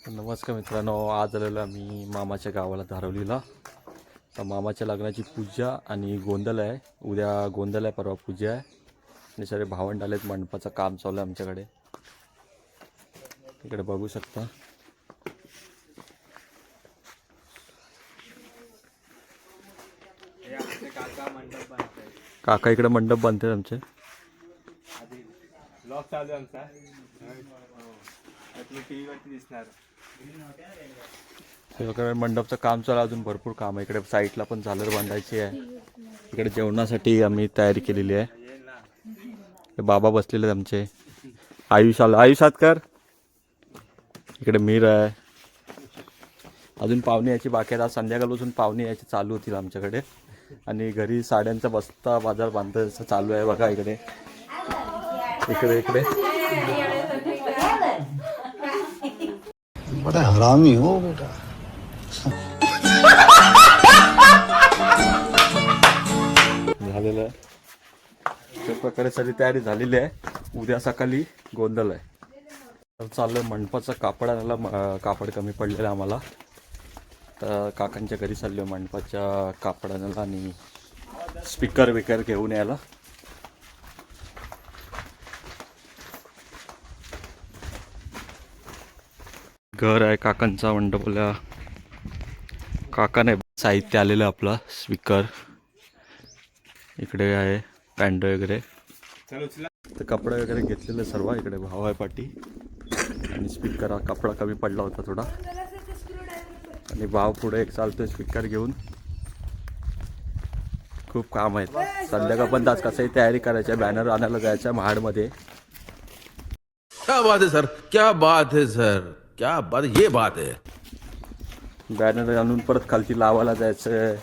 नमस्कार मित्रांनो, आज आलेलो आम्ही मामाच्या गावाला धारवलीला. तर मामाच्या लग्नाची पूजा आणि गोंधळ आहे. उद्या गोंधळ आहे, परवा पूजा आहे आणि सगळे भावंड आलेत. मंडपाचं काम चालू आहे आमच्याकडे. इकडे बघू शकता. काका इकडे मंडप बांधते आमचे. ब्लॉग चालू आमचा टीव्ही वरती दिसणार. मंडपचं काम चालू, अजून भरपूर काम आहे. इकडे साईडला पण झालर बांधायची आहे. इकडे जेवणासाठी आम्ही तयारी केलेली आहे. बाबा बसलेले आमचे. आयुष आला, आयुष हातकर. इकडे मीर आहे. अजून पाहुणे यायची बाकी आहेत. आज संध्याकाळपासून पाहुणे यायची चालू होतील आमच्याकडे. आणि घरी साड्यांचा बस्ता बाजार बांधायचं चालू आहे. बघा इकडे इकडे इकडे बड़ा हरामी हो बेटा. झालेलं आहे. त्या प्रकारे सगळी तयारी झालेली आहे. उद्या सकाळी गोंधळ आहे. तर चाललं मंडपाचं कापड आणायला. कापड कमी पडलेलं आहे आम्हाला. तर काकांच्या घरी चाललो मंडपाच्या कापड आणायला आणि स्पीकर विकर घेऊन यायला. घर आहे काकांचा. मंडपाला काकाने साहित्य आलेलं आपलं. स्पीकर इकडे आहे, पॅन्ट वगैरे. तर कपडे वगैरे घेतलेले सर्व. इकडे भाव आहे पाठी. आणि स्पीकर, कपडा कमी पडला होता थोडा. आणि भाव पुढे एक चालतोय स्पीकर घेऊन. खूप काम आहेत. संध्याकाळपर्यंत आज कसंही तयारी करायची. बॅनर आणायला जायचं महाडमध्ये. क्या बात है सर, क्या बात है सर, क्या बात, ये बात है. बॅनर आणून परत खालती लावायला जायचं.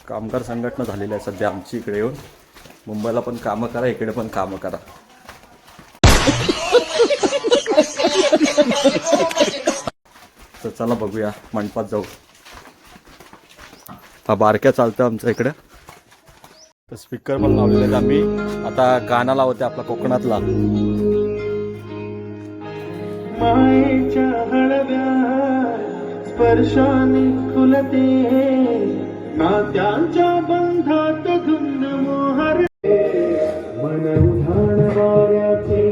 कामगार संघटना झालेली आहे सध्या आमची इकडे येऊन. मुंबईला पण कामं करा, इकडे पण कामं करा. तर चला बघूया, मंडपात जाऊ. हा बारक्या चालतं आमच्या इकडे. तर स्पीकर पण लावलेले आहेत आम्ही. आता गाणं लावते आपला कोकणातला. मायेच्या हळव्या स्पर्शाने खुलते, नात्यांच्या बंधात धुंद मोहरते. मन उधाण वाऱ्याचे,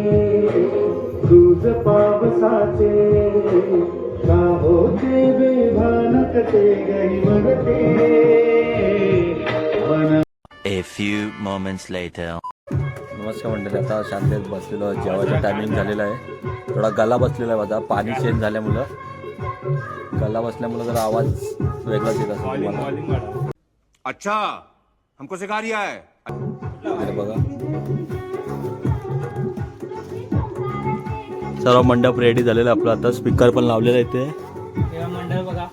दूध पावसाचे, का होते बेभानकते गहिवरते. A few moments later. नमस्कार मंडळी. आता शांततेत बसलेलो. जेवायचा टायमिंग झालेला आहे. थोडा गला बसलेला आहे माझा. पाणी चेंज झाल्यामुळं गला बसल्यामुळं जरा आवाज वेगळाच येत असेल तुम्हाला. अच्छा, हमको सिखा रिया है. इकडे बघा, सर्व मंडप रेडी झालेलं आहे आपलं. आता स्पीकर पण लावलेलं आहे इथे. मंडळ बघा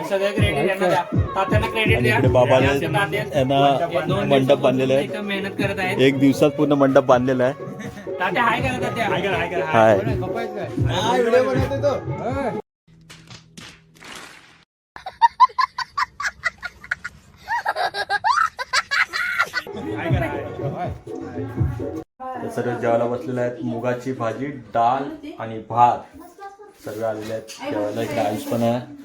सगळं क्रेडिट तात्यांना क्रेडिट द्या. इकडे बाबाने यांना मंडप बांधलेलं आहे. मेहनत करत आहेत. एक दिवसात पूर्ण मंडप बांधलेला आहे. तात्या हाय करा. तात्या हाय. सर्व जेवायला बसलेले आहेत. मुगाची भाजी, डाळ आणि भात सर्व आलेले आहेत जेवायला. इकडे आयुष पण आहे.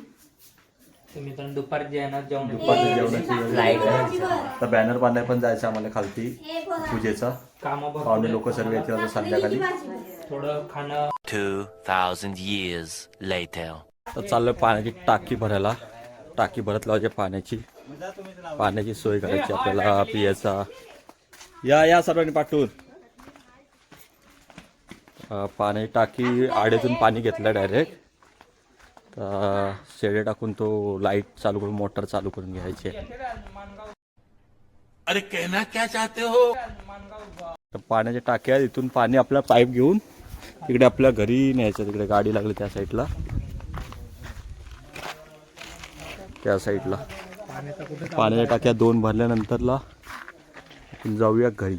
तुम्ही पण दुपारच्या जेवण दुपारच्या जेवणाची तर बॅनर बांधायला पण जायचं आम्हाला खालती पूजेचा. पाहुणे लोक सर्व येतील आता संध्याकाळी. थोडं खाणं. 2000 years later. तर चाललोय पाण्याची टाकी भरायला. टाकी भरत लावायची पाण्याची सोय करायची आपल्याला पियाचा. या सर्वांनी पाठवून. पाण्याची टाकी आडेतून पाणी घेतलं डायरेक्ट. तर शेडे टाकून तो लाईट चालू करून, मोटर चालू करून घ्यायची. अरे कहना क्या चाहते हो. तर पाण्याच्या टाक्या इथून पाणी आपला पाईप घेऊन इकडे आपल्या घरी न्यायचं. तिकडे गाडी लागली त्या साईडला, त्या साईडला. पाण्याच्या टाक्या 2 भरल्यानंतरला आपण जाऊया घरी.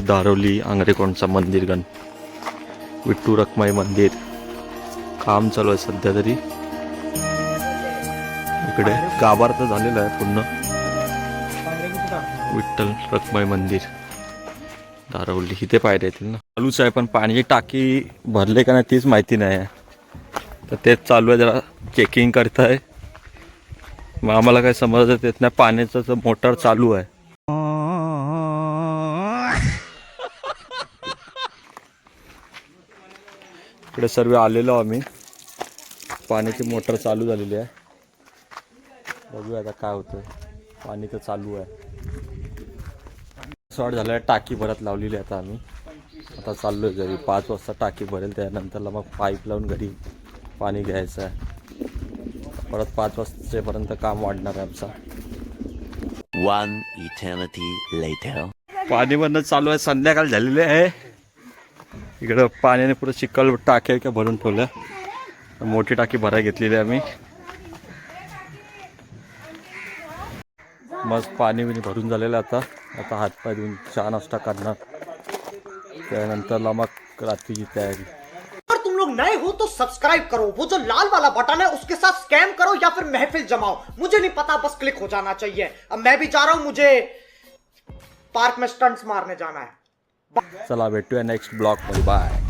धारवली आंग्रेकोंडचा मंदिर, विठ्ठू रखमाई मंदिर. काम चालू आहे सध्या तरी. इकडे गाभार तर झालेला आहे पूर्ण. विठ्ठल रखुमाई मंदिर दारवली इथे पायऱ्या येतील ना. चालूच आहे पण पाण्याची टाकी भरले का नाही तीच माहिती नाही आहे. तर तेच चालू आहे, जरा चेकिंग करताय. मग आम्हाला काय समजत येत नाही, पाण्याचं मोटर चालू आहे. इकडे सर्व आलेलो आम्ही, पाण्याची मोटर चालू झालेली आहे. बघूया आता काय होतं. पाणी तर चालू आहे. शॉर्ट झालं आहे, टाकी भरत लावलेली आता आम्ही. आता चाललो आहे घरी. 5 वाजता टाकी भरेल, त्यानंतरला मग पाईप लावून घरी पाणी घ्यायचं आहे. परत 5 वाजतेपर्यंत काम वाढणार आहे आमचा. 1 eternity later. पाणी भरणं चालू आहे, संध्याकाळ झालेली आहे. इकडं पाण्याने पुढे चिखल टाक्या का भरून ठेवल्या. मोठी टाकी भरायला घेतलेली आहे आम्ही. मस्त पाणी बिणी भरून झालेलं आता. आता हातपाय धुवून चहा नाश्ता करणार, त्यानंतरला मग रात्रीची तयारी. अगर तुम लोग नए हो तो सब्सक्राइब करो, वो जो लाल वाला बटन है उसके साथ स्कैम करो या फिर महफिल जमाओ, मुझे नहीं पता, बस क्लिक हो जाना चाहिए. अब मैं भी जा रहा हूं, मुझे पार्क में स्टंट्स मारने जाना है. चला भेटूया नेक्स्ट ब्लॉग मध्ये. बाय.